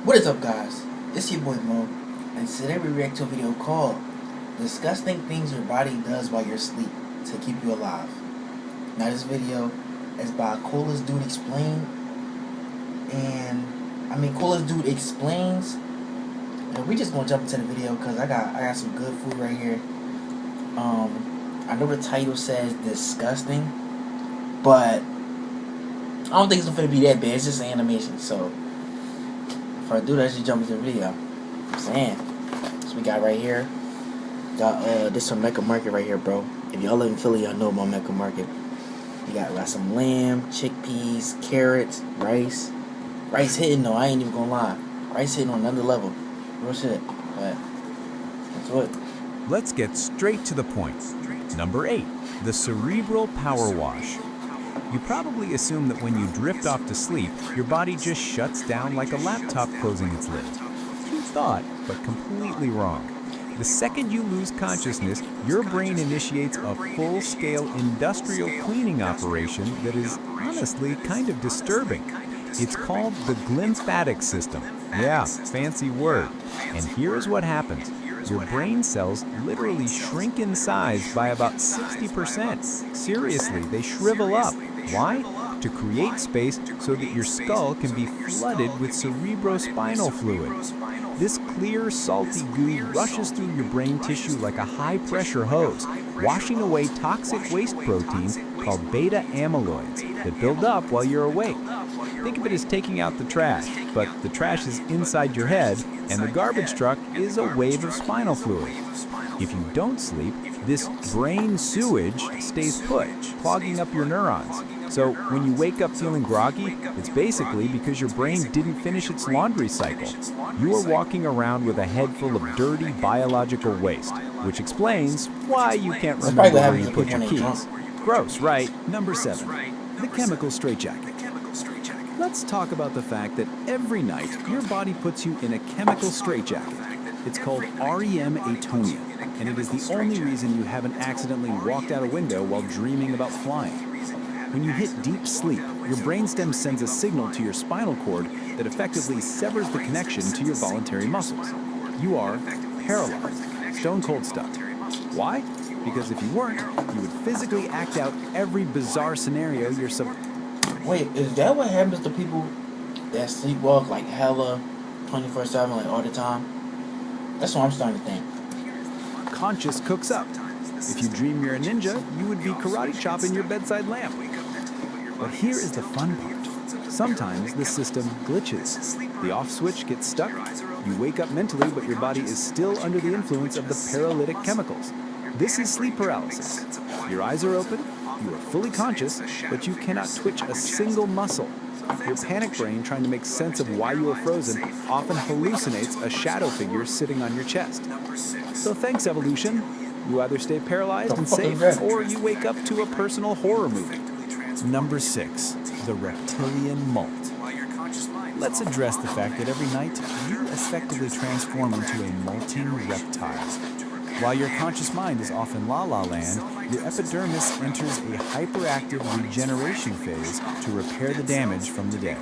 What is up, guys? It's your boy Mo, and today we react to a video called Disgusting Things Your Body Does While You're Asleep to Keep You Alive. Now, this video is by Coolest Dude Explain, Coolest Dude Explains, and we just gonna jump into the video because I got some good food right here. I know the title says disgusting, but I don't think it's gonna be that bad. It's just animation, so if I do that, just jump into the video. I'm saying. So we got right here. Got this from Mecca Market right here, bro. If y'all live in Philly, y'all know about Mecca Market. You got some lamb, chickpeas, carrots, rice. Rice hitting though, I ain't even gonna lie. Rice hitting on another level. Real shit. But that's what. Let's get straight to the point. Number 8, the Cerebral Power Wash. You probably assume that when you drift off to sleep, your body just shuts down like a laptop closing its lid. You thought, but completely wrong. The second you lose consciousness, your brain initiates a full-scale industrial cleaning operation that is honestly kind of disturbing. It's called the glymphatic system. Yeah, fancy word. And here's what happens. Your brain cells literally shrink in size by about 60%. Seriously, they shrivel up. Why? To create space so that your skull can be flooded with cerebrospinal fluid. This clear, salty goo rushes through your brain tissue like a high-pressure hose, washing away toxic waste proteins called beta amyloids that build up while you're awake. Think of it as taking out the trash, but the trash is inside your head, and the garbage truck is a wave of spinal fluid. If you don't sleep, this brain sewage stays put, clogging up your neurons. So when you wake up feeling groggy, it's basically because your brain didn't finish its laundry cycle. You are walking around with a head full of dirty biological waste, which explains why you can't remember where you put your keys. Gross, right? Number 7, the chemical straitjacket. Let's talk about the fact that every night your body puts you in a chemical straitjacket. It's called REM atonia, and it is the only reason you haven't accidentally walked out a window while dreaming about flying. When you hit deep sleep, your brainstem sends a signal to your spinal cord that effectively severs the connection to your voluntary muscles. You are paralyzed, stone cold stuck. Why? Because if you weren't, you would physically act out every bizarre scenario you're Wait, is that what happens to people that sleepwalk like hella 24/7, like all the time? That's what I'm starting to think. conscious cooks up. If you dream you're a ninja, you would be karate chopping your bedside lamp. But here is the fun part. Sometimes the system glitches. The off switch gets stuck. You wake up mentally, but your body is still under the influence of the paralytic chemicals. This is sleep paralysis. Your eyes are open, you are fully conscious, but you cannot twitch a single muscle. Your panic brain, trying to make sense of why you are frozen, often hallucinates a shadow figure sitting on your chest. So thanks, evolution. You either stay paralyzed and safe, or you wake up to a personal horror movie. Number 6, the reptilian molt. Let's address the fact that every night you effectively transform into a molting reptile. While your conscious mind is off in la-la land, your epidermis enters a hyperactive regeneration phase to repair the damage from the day.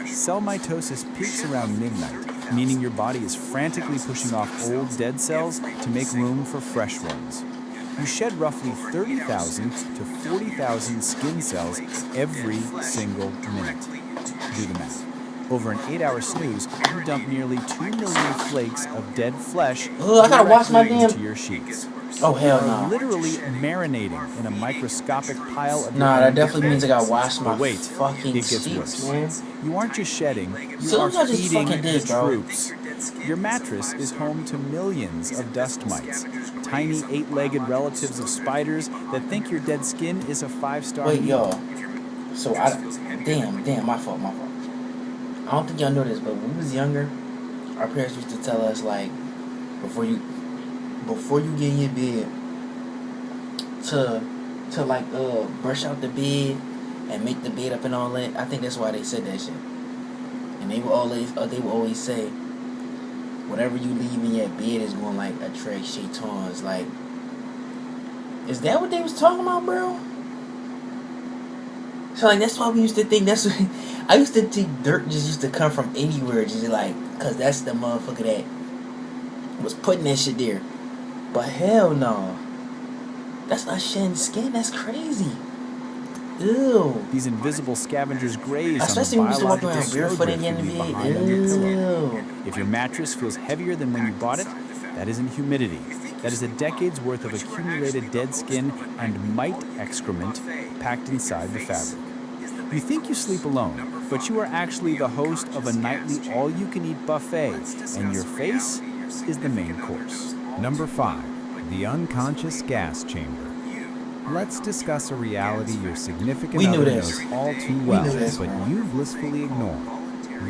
Cell mitosis peaks around midnight, meaning your body is frantically pushing off old dead cells to make room for fresh ones. You shed roughly 30,000 to 40,000 skin cells every single minute. Do the math. Over an 8-hour snooze, you dump nearly 2 million flakes of dead flesh I gotta wash my damn into your sheets. Oh hell You no. are literally marinating in a microscopic pile of Nah, your that own definitely means I gotta decay. wash my But wait, fucking it gets sheets, worse. man. You aren't just shedding, you So are look at this feeding fucking the dick, bro. troops. Your mattress is home to millions of dust mites, tiny 8-legged relatives of spiders that think your dead skin is a 5-star Wait, meal. y'all. So damn, my fault. I don't think y'all know this, but when we was younger, our parents used to tell us like, before you get in your bed, to like brush out the bed and make the bed up and all that. I think that's why they said that shit. And they would always say, whatever you leave in your bed is going like attract shaitans. Like, is that what they was talking about, bro? So like that's why we used to think that's what, I used to think dirt just used to come from anywhere, just like, cause that's the motherfucker that was putting that shit there. But hell no, that's not shedding skin. That's crazy. Ew. These invisible scavengers graze Especially on when the you used to walk biological around barefoot snowdrift again you in leave the behind on your pillow. Ew. If your mattress feels heavier than when you bought it, that isn't humidity. That is a decade's worth of accumulated dead skin and mite excrement packed inside the fabric. You think you sleep alone, but you are actually the host of a nightly all-you-can-eat buffet, and your face is the main course. Number 5. The unconscious gas chamber. Let's discuss a reality your significant We knew other this. knows all too We well, knew this, but man. you blissfully ignore.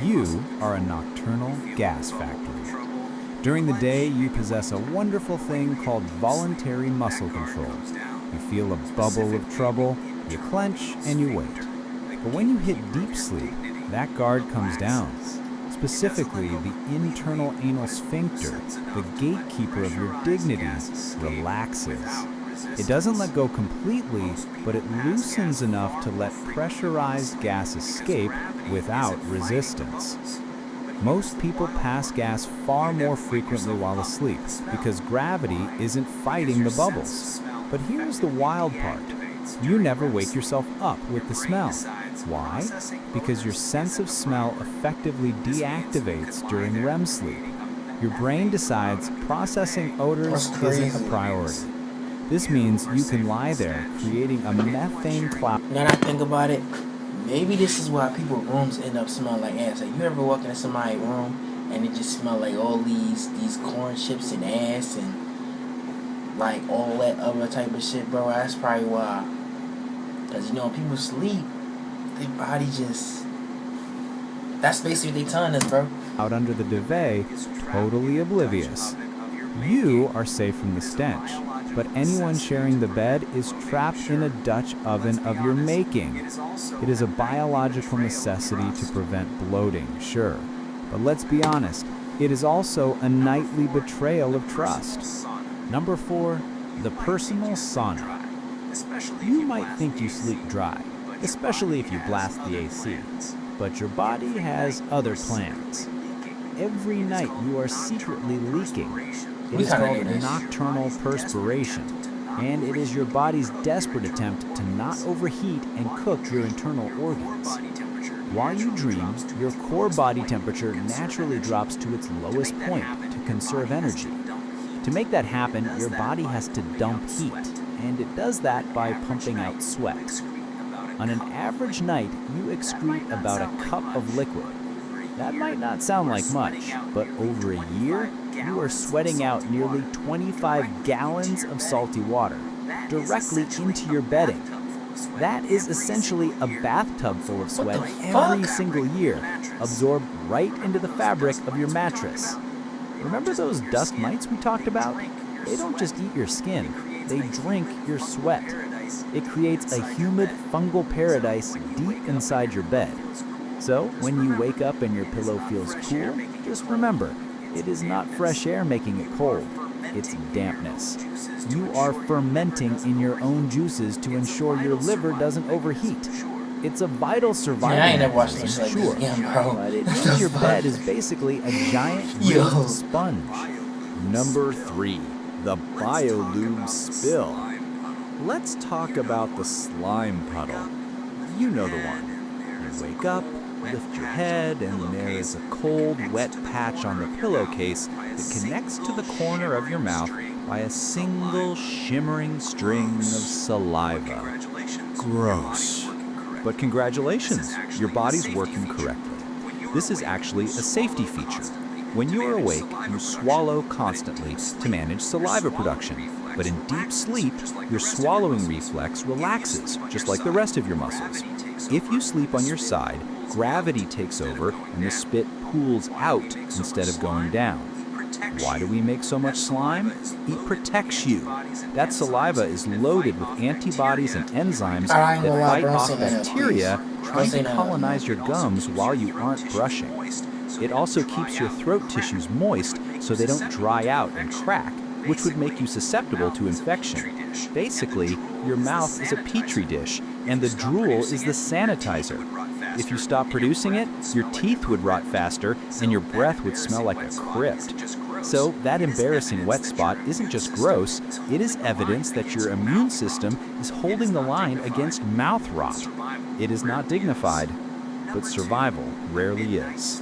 You are a nocturnal gas factory. During the day, you possess a wonderful thing called voluntary muscle control. You feel a bubble of trouble, you clench, and you wait. But when you hit deep sleep, that guard comes down. Specifically, the internal anal sphincter, the gatekeeper of your dignity, relaxes. It doesn't let go completely, but it loosens enough to let pressurized gas escape without resistance. Most people pass gas far more frequently while asleep because gravity isn't fighting the bubbles. But here's the wild part. You never wake yourself up with the smell. Why? Because your sense of smell effectively deactivates during REM sleep. Your brain decides processing odors isn't a priority. This means you can lie there creating a methane cloud. Now that I think about it, maybe this is why people's rooms end up smelling like ass. Like, you ever walk into somebody's room and it just smell like all these corn chips and ass and like all that other type of shit, bro? That's probably why. Cause you know when people sleep, their body just, that's basically what they telling us, bro. Out under the duvet, totally oblivious. You are safe from the stench, but anyone sharing the bed is trapped in a Dutch oven of your making. It is a biological necessity to prevent bloating, sure, but let's be honest, it is also a nightly betrayal of trust. Number 4, the personal sauna. You might think you sleep dry, especially if you blast the AC, but your body has other plans. Every night you are secretly leaking. It is called nocturnal perspiration, and it is your body's desperate attempt to not overheat and cook your internal organs. While you dream, your core body temperature naturally drops to its lowest point to conserve energy. To make that happen, your body has to dump heat, and it does that by pumping out sweat. On an average night, you excrete about a cup of liquid. That might not sound like much, but over a year, you are sweating out nearly 25 gallons of salty water directly into your bedding. That is essentially a bathtub full of sweat every single year, absorbed right into the fabric of your mattress. Remember those dust mites we talked about? They don't just eat your skin, they drink your sweat. It creates a humid fungal paradise deep inside your bed. So, when you wake up and your pillow feels cool, just remember, it is not fresh air making it cold, it's dampness. You are fermenting in your own juices to ensure your liver doesn't overheat. It's a vital survival I ain't never watched this mechanism, shit like sure, this again, bro. but it means your bed is basically a giant Yo. greased sponge. Number 3, the BioLube spill. Let's talk about the slime puddle. You know the one. You wake up, lift your head, and there is a cold, wet patch on the pillowcase that connects to the corner of your mouth by a single shimmering string of saliva. Gross. But congratulations, your body's working correctly. This is actually a safety feature. When you are awake, you swallow constantly to manage saliva production. But in deep sleep, your swallowing reflex relaxes, just like the rest of your muscles. If you sleep on your side, gravity takes over and the spit pools out instead of going down. Why do we make so much slime? It protects you. That saliva is loaded with antibodies and enzymes that fight off bacteria trying to colonize your gums while you aren't brushing. It also keeps your throat tissues moist so they don't dry out and crack, which would make you susceptible to infection. Basically, your mouth is a petri dish, and the drool is the sanitizer. If you stopped producing it, your teeth would rot faster and your breath would smell like a crypt. So that embarrassing wet spot isn't just gross, it is evidence that your immune system is holding the line against mouth rot. It is not dignified, but survival rarely is.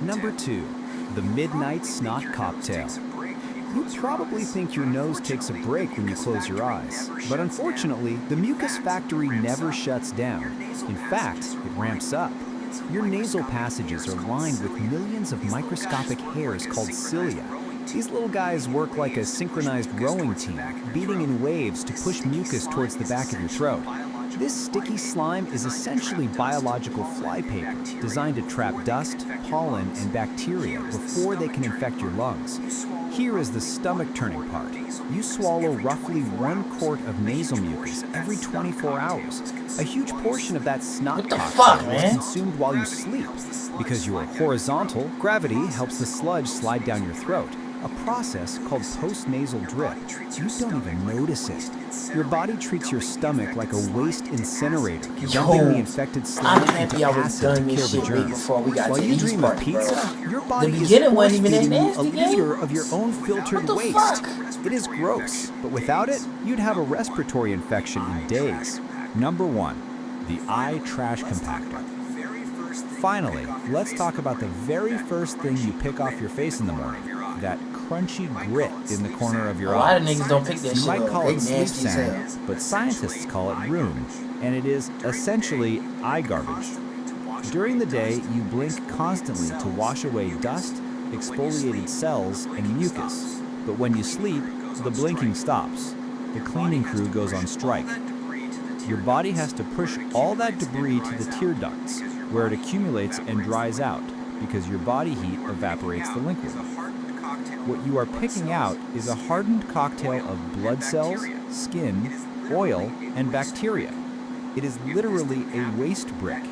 Number 2, the midnight snot cocktail. You probably think your nose takes a break when you close your eyes, but unfortunately, the mucus factory never shuts down. In fact, it ramps up. Your nasal passages are lined with millions of microscopic hairs called cilia. These little guys work like a synchronized rowing team, beating in waves to push mucus towards the back of your throat. This sticky slime is essentially biological flypaper, designed to trap dust, pollen, and bacteria before they can infect your lungs. Here is the stomach-turning part. You swallow roughly 1 quart of nasal mucus every 24 hours. A huge portion of that snot cocktail is consumed while you sleep. Because you are horizontal, gravity helps the sludge slide down your throat, a process called postnasal drip. You don't even notice it. Your body treats your stomach like a waste incinerator, dumping the infected slime into acid to kill the germs. While you dream of pizza, your body is force-feeding you a liter of your own filtered waste. It is gross, but without it, you'd have a respiratory infection in days. Number 1, the eye trash compactor. Finally, let's talk about the very first thing you pick off your face in the morning, that crunchy grit in the corner of your eye. A lot of niggas don't pick that shit up. You might call it sleep nasty sand, but scientists call it rheum, and it is essentially eye garbage. During the day, you blink constantly to wash away dust, exfoliated cells, and mucus. But when you sleep, the blinking stops. The cleaning crew goes on strike. Your body has to push all that debris to the tear ducts, where it accumulates and dries out, because your body heat evaporates the liquid. What you are picking out is a hardened cocktail of blood cells, skin, oil, and bacteria. It is literally a waste brick.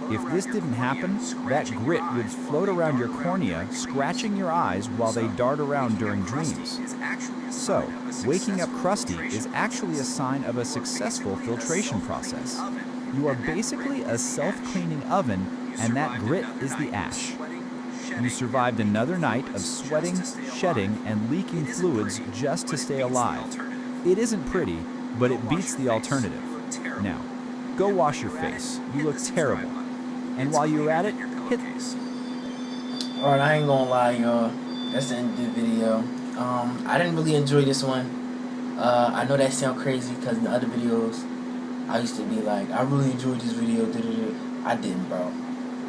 If this didn't happen, that grit would float around your cornea, scratching your eyes while they dart around during dreams. So, waking up crusty is actually a sign of a successful filtration process. You are basically a self-cleaning oven, and that grit is the ash. You survived another night of sweating, shedding, and leaking fluids just to stay alive. It isn't pretty, but it beats the alternative. Now, go wash your face. You look terrible. And while you're at it, hit this. Alright, I ain't gonna lie, y'all. That's the end of the video. I didn't really enjoy this one. I know that sounds crazy because in the other videos, I used to be like, I really enjoyed this video. I didn't, bro.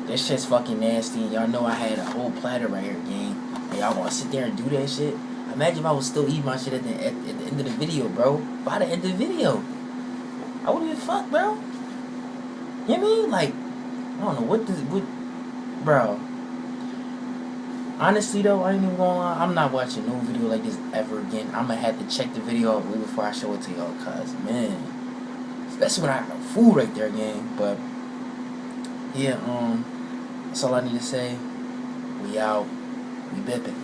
This shit's fucking nasty. Y'all know I had a whole platter right here, gang. And y'all wanna sit there and do that shit? Imagine if I was still eating my shit at the end of the video, bro. By the end of the video, I wouldn't give a fuck, bro. You know what I mean? Like, I don't know bro. Honestly though, I ain't even gonna lie, I'm not watching no video like this ever again. I'm gonna have to check the video out way before I show it to y'all, cause man, especially when I have no food right there, gang. But yeah, that's all I need to say. We out. We bipping.